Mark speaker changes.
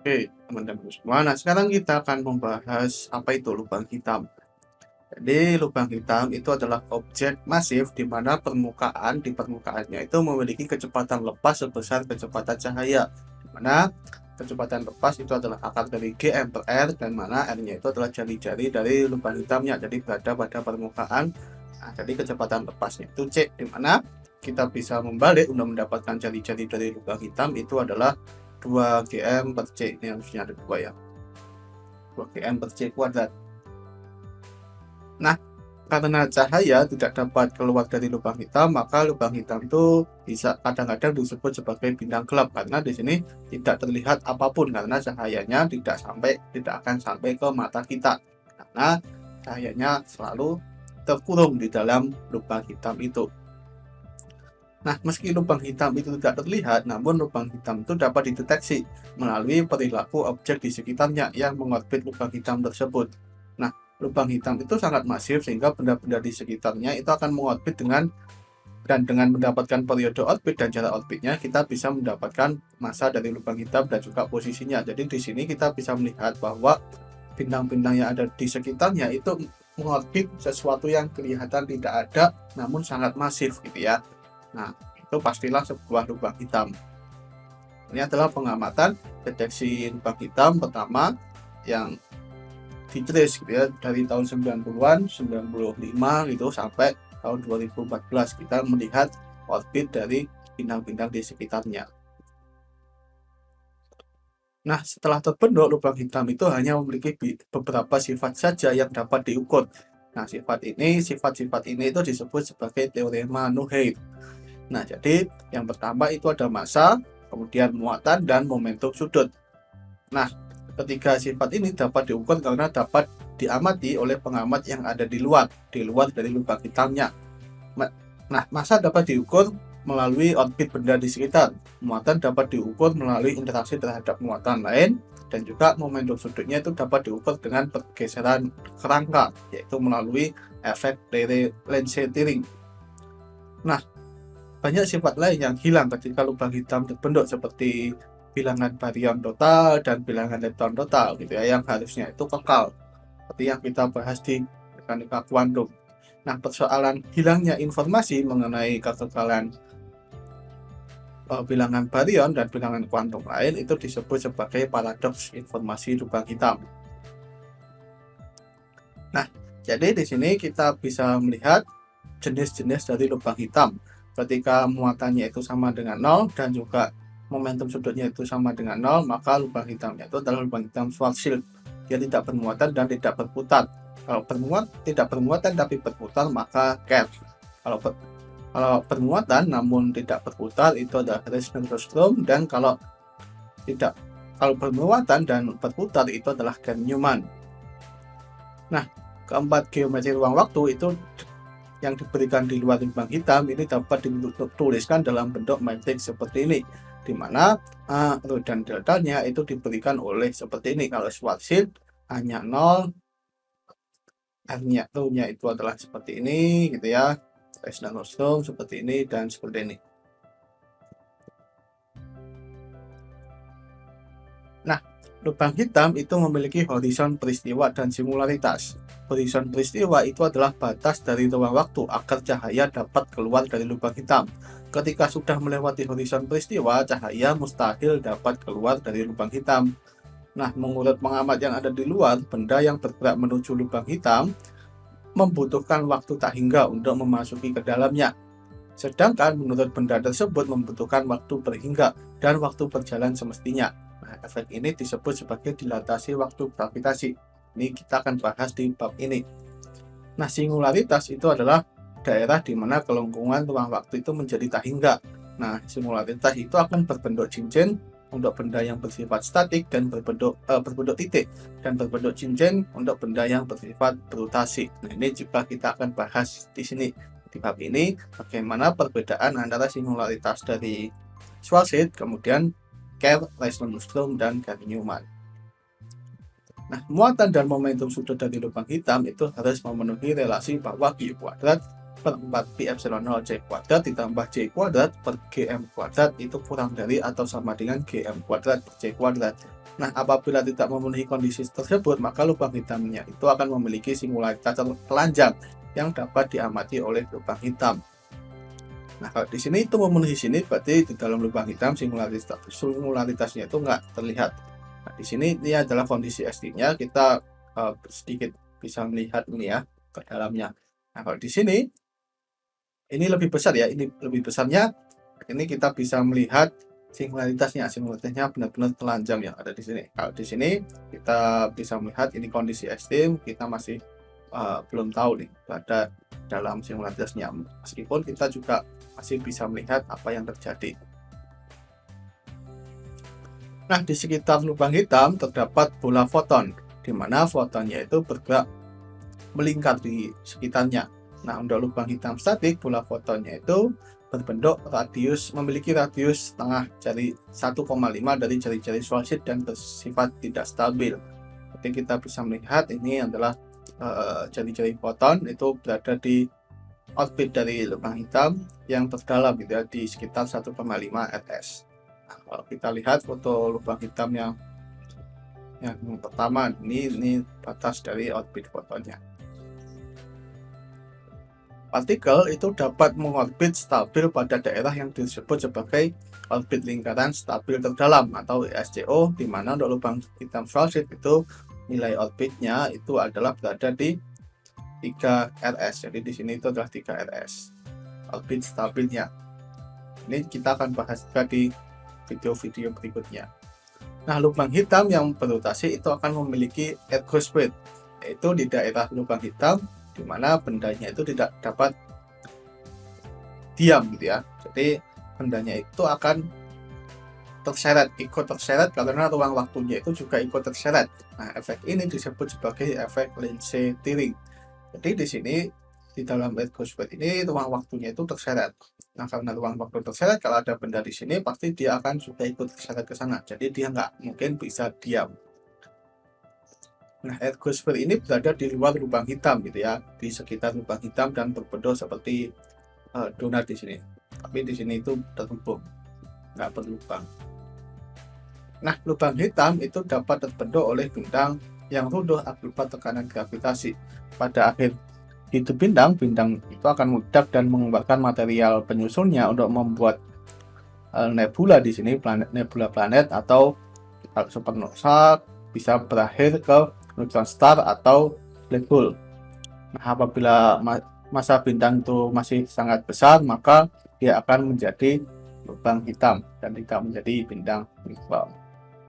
Speaker 1: Oke, teman-teman semua. Nah, sekarang kita akan membahas apa itu lubang hitam. Jadi, lubang hitam itu adalah objek masif di mana di permukaannya itu memiliki kecepatan lepas sebesar kecepatan cahaya. Di mana kecepatan lepas itu adalah akar dari G M per R, dan mana R-nya itu adalah jari-jari dari lubang hitamnya. Jadi berada pada permukaan. Nah, jadi kecepatan lepasnya itu C, di mana kita bisa membalik untuk mendapatkan jari-jari dari lubang hitam itu adalah 2 GM per C. Ini harusnya ada 2 ya, 2 GM per C kuadrat. Nah, karena cahaya tidak dapat keluar dari lubang hitam, maka lubang hitam itu bisa kadang-kadang disebut sebagai bintang gelap, karena di sini tidak terlihat apapun karena cahayanya tidak akan sampai ke mata kita, karena cahayanya selalu terkurung di dalam lubang hitam itu. Nah, meski lubang hitam itu tidak terlihat, namun lubang hitam itu dapat dideteksi melalui perilaku objek di sekitarnya yang mengorbit lubang hitam tersebut. Nah, lubang hitam itu sangat masif sehingga benda-benda di sekitarnya itu akan mengorbit dengan mendapatkan periode orbit dan jarak orbitnya, kita bisa mendapatkan massa dari lubang hitam dan juga posisinya. Jadi di sini kita bisa melihat bahwa bintang-bintang yang ada di sekitarnya itu mengorbit sesuatu yang kelihatan tidak ada namun sangat masif gitu ya. Nah, itu pastilah sebuah lubang hitam. Ini adalah pengamatan deteksi lubang hitam pertama yang ditrace gitu ya, dari tahun 90-an, 95 gitu sampai tahun 2014 kita melihat orbit dari bintang-bintang di sekitarnya. Nah, setelah terbentuk, lubang hitam itu hanya memiliki beberapa sifat saja yang dapat diukur. Nah, sifat-sifat ini itu disebut sebagai teorema Nuheit. Nah, jadi yang pertama itu ada massa, kemudian muatan, dan momentum sudut. Nah, ketiga sifat ini dapat diukur karena dapat diamati oleh pengamat yang ada di luar dari lubang hitamnya. Nah, massa dapat diukur melalui orbit benda di sekitar. Muatan dapat diukur melalui interaksi terhadap muatan lain, dan juga momentum sudutnya itu dapat diukur dengan pergeseran kerangka, yaitu melalui efek dari Lense-Thirring. Nah, banyak sifat lain yang hilang ketika lubang hitam terbentuk seperti bilangan baryon total dan bilangan lepton total gitu ya, yang harusnya itu kekal seperti yang kita bahas di mekanika kuantum. Nah, persoalan hilangnya informasi mengenai kekekalan bilangan baryon dan bilangan kuantum lain itu disebut sebagai paradoks informasi lubang hitam. Nah, jadi di sini kita bisa melihat jenis-jenis dari lubang hitam. Ketika muatannya itu sama dengan 0 dan juga momentum sudutnya itu sama dengan 0, maka lubang hitamnya itu adalah lubang hitam Schwarzschild. Dia tidak bermuatan dan tidak berputar. Kalau tidak bermuatan tapi berputar, maka Kerr. Kalau bermuatan namun tidak berputar, itu adalah Reisner-Rostrom, dan kalau bermuatan dan berputar, itu adalah Kerr-Newman. Nah, keempat geometri ruang waktu itu yang diberikan di luar lubang hitam ini dapat dituliskan dalam bentuk matriks seperti ini, di mana rho dan deltanya itu diberikan oleh seperti ini. Kalau Schwarzschild hanya 0, rho-nya itu adalah seperti ini gitu ya, Reisner-Rostrom seperti ini dan seperti ini. Nah, lubang hitam itu memiliki horizon peristiwa dan singularitas. Horizon peristiwa itu adalah batas dari ruang waktu agar cahaya dapat keluar dari lubang hitam. Ketika sudah melewati horizon peristiwa, cahaya mustahil dapat keluar dari lubang hitam. Nah, menurut pengamat yang ada di luar, benda yang bergerak menuju lubang hitam membutuhkan waktu tak hingga untuk memasuki ke dalamnya. Sedangkan menurut benda tersebut membutuhkan waktu berhingga dan waktu berjalan semestinya. Nah, efek ini disebut sebagai dilatasi waktu gravitasi. Ini kita akan bahas di bab ini. Nah, singularitas itu adalah daerah di mana kelengkungan ruang waktu itu menjadi tak hingga. Nah, singularitas itu akan berbentuk cincin untuk benda yang bersifat statik dan berbentuk titik, dan berbentuk cincin untuk benda yang bersifat berotasi. Nah, ini juga kita akan bahas di sini. Di bab ini, bagaimana perbedaan antara singularitas dari Schwarzschild, kemudian Kerr, Reisner-Rostrom, dan Kerr-Newman. Nah, muatan dan momentum sudut dari lubang hitam itu harus memenuhi relasi bahwa Q kuadrat per 4pi epsilon 0 C kuadrat ditambah C kuadrat per GM kuadrat itu kurang dari atau sama dengan GM kuadrat per C kuadrat. Nah, apabila tidak memenuhi kondisi tersebut, maka lubang hitamnya itu akan memiliki singularitas telanjang yang dapat diamati oleh lubang hitam. Nah, kalau di sini itu memenuhi sini, berarti di dalam lubang hitam singularitasnya itu nggak terlihat. Nah, di sini ini adalah kondisi ST-nya, kita sedikit bisa melihat ini ya ke dalamnya. Nah, kalau di sini ini lebih besar ya, ini lebih besarnya, ini kita bisa melihat singularitasnya benar-benar telanjang yang ada di sini. Kalau di sini kita bisa melihat ini kondisi ekstrim, kita masih belum tahu nih ada dalam singularitasnya, meskipun kita juga masih bisa melihat apa yang terjadi. Nah, di sekitar lubang hitam terdapat bola foton, di mana fotonnya itu bergerak melingkar di sekitarnya. Nah, untuk lubang hitam statik, bola fotonnya itu berbentuk memiliki radius setengah jari 1,5 dari jari-jari Schwarzschild dan bersifat tidak stabil. Jadi kita bisa melihat ini adalah jari-jari foton itu berada di orbit dari lubang hitam yang terdalam gitu ya, di sekitar 1,5 rs. Nah, kalau kita lihat foto lubang hitam yang pertama, ini batas dari orbit fotonnya. Partikel itu dapat mengorbit stabil pada daerah yang disebut sebagai orbit lingkaran stabil terdalam atau ESCO, di mana untuk lubang hitam Schwarzschild itu nilai orbitnya itu adalah berada di 3 rs. Jadi di sini itu adalah 3 rs orbit stabilnya. Ini kita akan bahas juga di video-video berikutnya. Nah, lubang hitam yang berotasi itu akan memiliki ergo speed, yaitu di daerah lubang hitam di mana bendanya itu tidak dapat diam gitu ya. Jadi bendanya itu akan ikut terseret karena ruang waktunya itu juga ikut terseret. Nah, efek ini disebut sebagai efek Lindsay Tirring. Jadi di sini di dalam ergo speed ini ruang waktunya itu terseret. Nah, karena ruang waktu terseret, kalau ada benda di sini pasti dia akan juga ikut terseret ke sana. Jadi dia nggak mungkin bisa diam. Nah, ergo speed ini berada di luar lubang hitam gitu ya, di sekitar lubang hitam dan berbentuk seperti donat di sini. Tapi di sini itu terhubung, nggak berlubang. Nah, lubang hitam itu dapat terbentuk oleh bintang yang runtuh akibat tekanan gravitasi. Pada akhir hidup bintang itu akan meledak dan mengeluarkan material penyusunnya untuk membuat nebula di sini, nebula planet, atau kalau supernova bisa berakhir ke neutron star atau black hole. Nah, apabila masa bintang itu masih sangat besar, maka dia akan menjadi lubang hitam dan tidak menjadi bintang neutron.